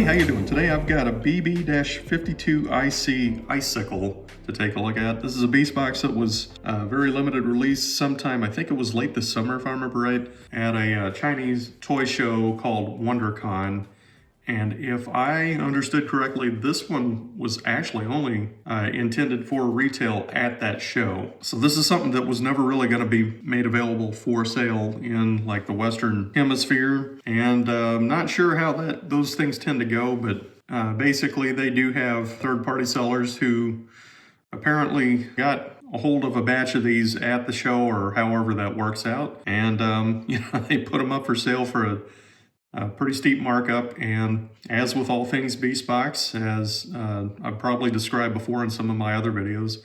how you doing? Today I've got a BB-52IC Icicle to take a look at. This is a Beastbox that was very limited release sometime, I think it was late this summer if I remember right, at a Chinese toy show called WonderCon. And if I understood correctly, this one was actually only intended for retail at that show. So this is something that was never really going to be made available for sale in like the Western Hemisphere. And I'm not sure how those things tend to go, but basically they do have third-party sellers who apparently got a hold of a batch of these at the show or however that works out. And they put them up for sale for a pretty steep markup, and as with all things Beastbox, as I've probably described before in some of my other videos,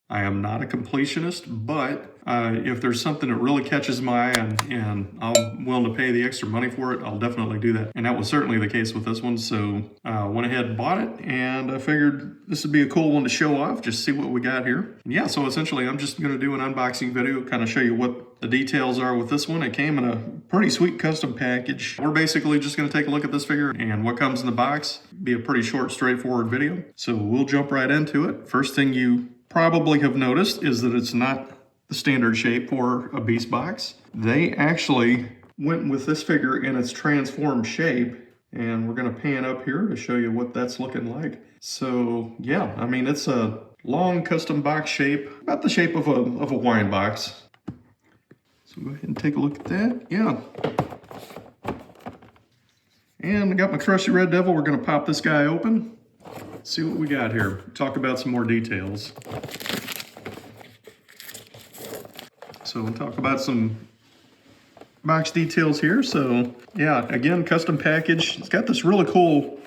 I am not a completionist, but if there's something that really catches my eye and I'm willing to pay the extra money for it, I'll definitely do that. And that was certainly the case with this one, so went ahead and bought it, and I figured this would be a cool one to show off, just see what we got here. And yeah, so essentially I'm just going to do an unboxing video, kind of show you what the details are with this one. It came in a pretty sweet custom package. We're basically just going to take a look at this figure and what comes in the box. Be a pretty short, straightforward video. So we'll jump right into it. First thing you probably have noticed is that it's not the standard shape for a Beastbox. They actually went with this figure in its transformed shape, and we're going to pan up here to show you what that's looking like. So yeah, I mean, it's a long custom box shape, about the shape of a wine box. So go ahead and take a look at that. Yeah. And I got my trusty Red Devil. We're going to pop this guy open. See what we got here. Talk about some more details. So we'll talk about some box details here. So yeah, again, custom package. It's got this really cool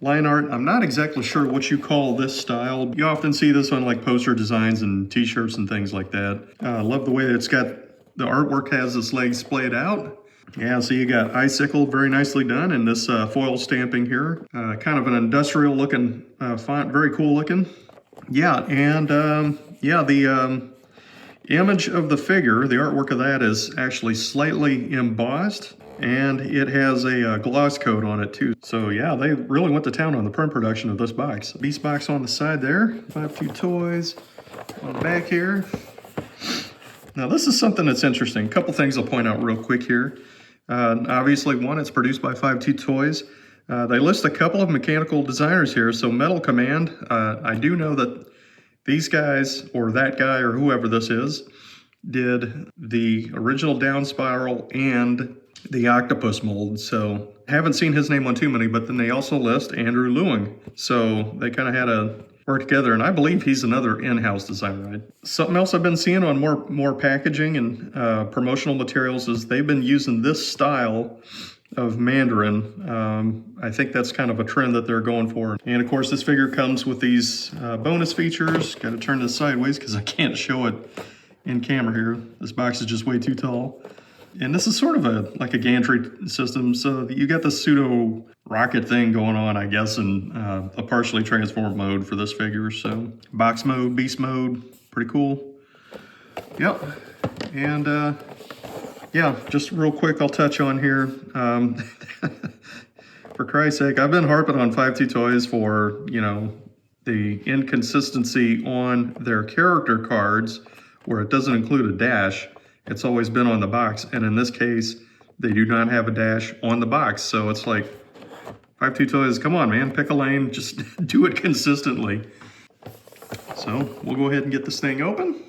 line art. I'm not exactly sure what you call this style. You often see this on like poster designs and t-shirts and things like that. I love the way that it's got, the artwork has its legs splayed out. Yeah, so you got Icicle, very nicely done, and this foil stamping here. Kind of an industrial looking font, very cool looking. Yeah, and yeah, the image of the figure, the artwork of that is actually slightly embossed, and it has a gloss coat on it too. So yeah, they really went to town on the print production of this box. Beastbox on the side there, 52 toys on the back here. Now this is something that's interesting. A couple things I'll point out real quick here. Obviously, one, it's produced by 52 Toys. They list a couple of mechanical designers here. So Metal Command, I do know that these guys, or that guy, or whoever this is, did the original down spiral and the octopus mold. So haven't seen his name on too many, but then they also list Andrew Lewing. So they kind of had to work together, and I believe he's another in-house designer. Right? Something else I've been seeing on more packaging and promotional materials is they've been using this style of Mandarin. I think that's kind of a trend that they're going for. And of course, this figure comes with these bonus features. Got to turn this sideways because I can't show it in camera here. This box is just way too tall. And this is sort of like a gantry system, so you got the pseudo rocket thing going on, I guess, in a partially transformed mode for this figure. So box mode, beast mode, pretty cool. Yep. And yeah, just real quick, I'll touch on here. For Christ's sake, I've been harping on 52 Toys for, the inconsistency on their character cards where it doesn't include a dash. It's always been on the box, and in this case, they do not have a dash on the box. So it's like, 52 Toys, come on, man, pick a lane, just do it consistently. So we'll go ahead and get this thing open.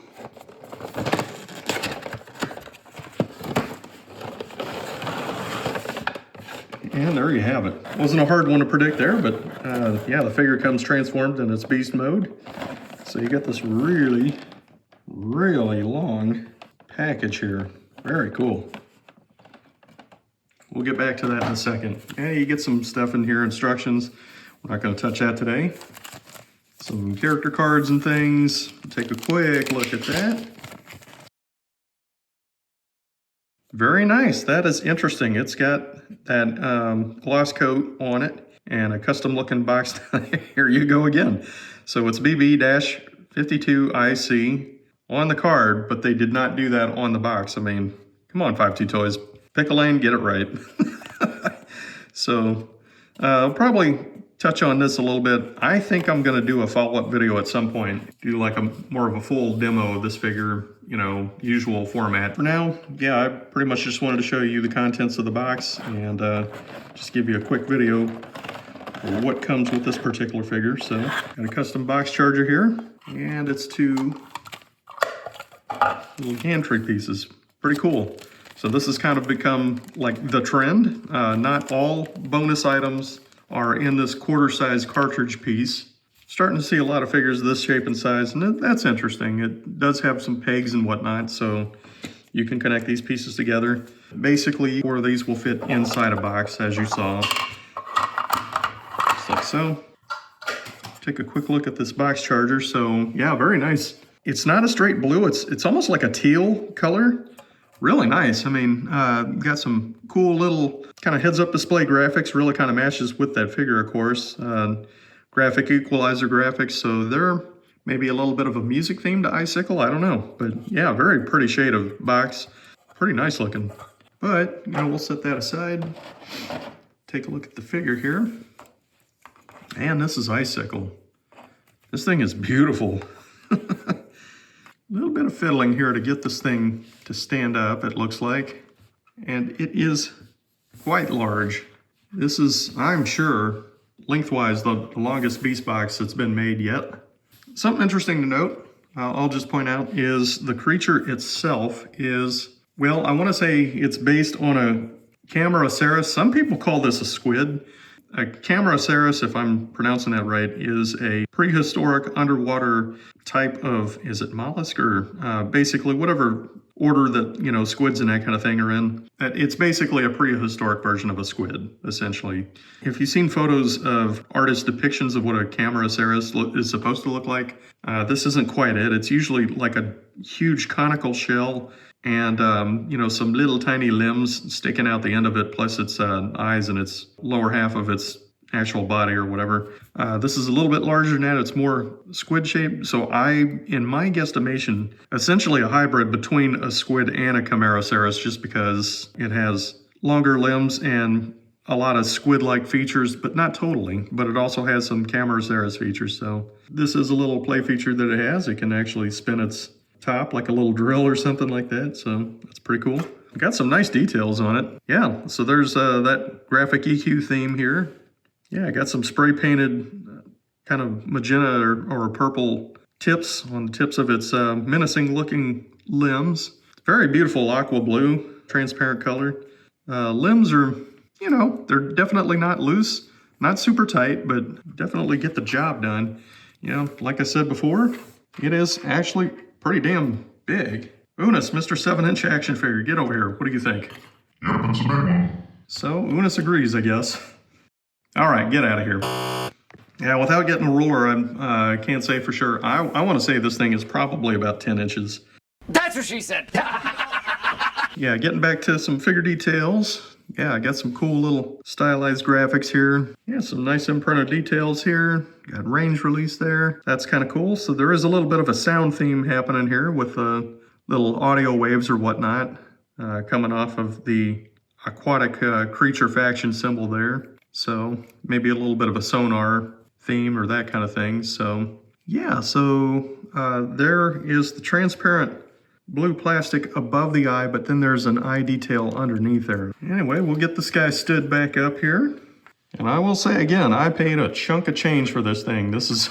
And there you have it. Wasn't a hard one to predict there, but yeah, the figure comes transformed in its beast mode. So you got this really, really long package here. Very cool. We'll get back to that in a second. Yeah, you get some stuff in here, instructions. We're not going to touch that today. Some character cards and things. Take a quick look at that. Very nice. That is interesting. It's got that gloss coat on it and a custom looking box. Here you go again. So it's BB-52IC on the card, but they did not do that on the box. I mean, come on, 52 Toys, pick a lane, get it right. So I'll probably touch on this a little bit. I think I'm going to do a follow-up video at some point, do like more of a full demo of this figure, you know, usual format. For now, yeah, I pretty much just wanted to show you the contents of the box and just give you a quick video of what comes with this particular figure. So, got a custom box charger here, and it's 2 little gantry pieces. Pretty cool. So this has kind of become like the trend. Not all bonus items are in this quarter-size cartridge piece. Starting to see a lot of figures of this shape and size, and that's interesting. It does have some pegs and whatnot, so you can connect these pieces together. Basically, 4 of these will fit inside a box, as you saw. Just like so. Take a quick look at this box charger. So yeah, very nice. It's not a straight blue, it's almost like a teal color. Really nice. I mean, got some cool little kind of heads-up display graphics. Really kind of matches with that figure, of course. Graphic equalizer graphics. So there may be a little bit of a music theme to Icicle. I don't know. But yeah, very pretty shade of box. Pretty nice looking. But, you know, we'll set that aside. Take a look at the figure here. And this is Icicle. This thing is beautiful. A little bit of fiddling here to get this thing to stand up, it looks like. And it is quite large. This is, I'm sure, lengthwise the longest Beastbox that's been made yet. Something interesting to note, I'll just point out, is the creature itself is, well, I want to say it's based on a cameroceras. Some people call this a squid. A cameroceras, if I'm pronouncing that right, is a prehistoric underwater type of, is it mollusk or basically whatever order that, you know, squids and that kind of thing are in. It's basically a prehistoric version of a squid, essentially. If you've seen photos of artist depictions of what a cameroceras is supposed to look like, this isn't quite it. It's usually like a huge conical shell and, you know, some little tiny limbs sticking out the end of it, plus its eyes and its lower half of its actual body or whatever. This is a little bit larger than that. It's more squid shaped. So in my guesstimation, essentially a hybrid between a squid and a cameroceras, just because it has longer limbs and a lot of squid-like features, but not totally. But it also has some cameroceras features. So this is a little play feature that it has. It can actually spin its top like a little drill or something like that. So that's pretty cool. Got some nice details on it. Yeah, so there's that graphic EQ theme here. Yeah, I got some spray painted kind of magenta or purple tips on the tips of its menacing looking limbs. Very beautiful aqua blue, transparent color. Limbs are, you know, they're definitely not loose, not super tight, but definitely get the job done. You know, like I said before, it is actually pretty damn big. Unis, Mr. 7-inch action figure, get over here. What do you think? Yeah, that's a big one. So, Unis agrees, I guess. All right, get out of here. Yeah, without getting a ruler, I can't say for sure. I want to say this thing is probably about 10 inches. That's what she said. Yeah, getting back to some figure details. Yeah, I got some cool little stylized graphics here. Yeah, some nice imprinted details here. Got range release there. That's kind of cool. So there is a little bit of a sound theme happening here with little audio waves or whatnot coming off of the aquatic creature faction symbol there. So maybe a little bit of a sonar theme or that kind of thing. So yeah, so there is the transparent blue plastic above the eye, but then there's an eye detail underneath there. Anyway, we'll get this guy stood back up here. And I will say again, I paid a chunk of change for this thing. This is,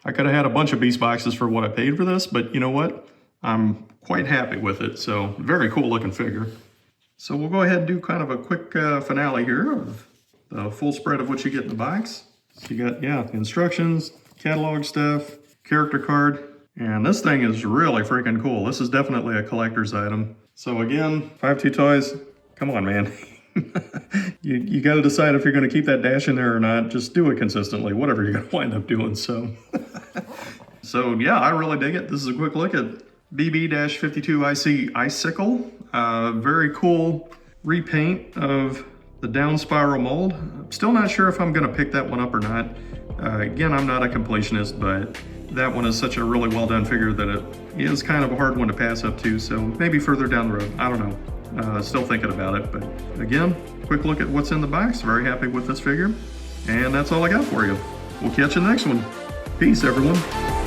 I could have had a bunch of Beastboxes for what I paid for this, but you know what? I'm quite happy with it. So very cool looking figure. So we'll go ahead and do kind of a quick finale here of the full spread of what you get in the box. So you got, yeah, instructions, catalog stuff, character card, and this thing is really freaking cool. This is definitely a collector's item. So again, 52 Toys, come on, man. you got to decide if you're going to keep that dash in there or not. Just do it consistently, whatever you're going to wind up doing. So, so yeah, I really dig it. This is a quick look at BB-52IC Icicle. Very cool repaint of the down spiral mold. I'm still not sure if I'm going to pick that one up or not. Again, I'm not a completionist, but that one is such a really well done figure that it is kind of a hard one to pass up to. So maybe further down the road. I don't know. Still thinking about it, but again, quick look at what's in the box. Very happy with this figure. And that's all I got for you. We'll catch you next one. Peace, everyone.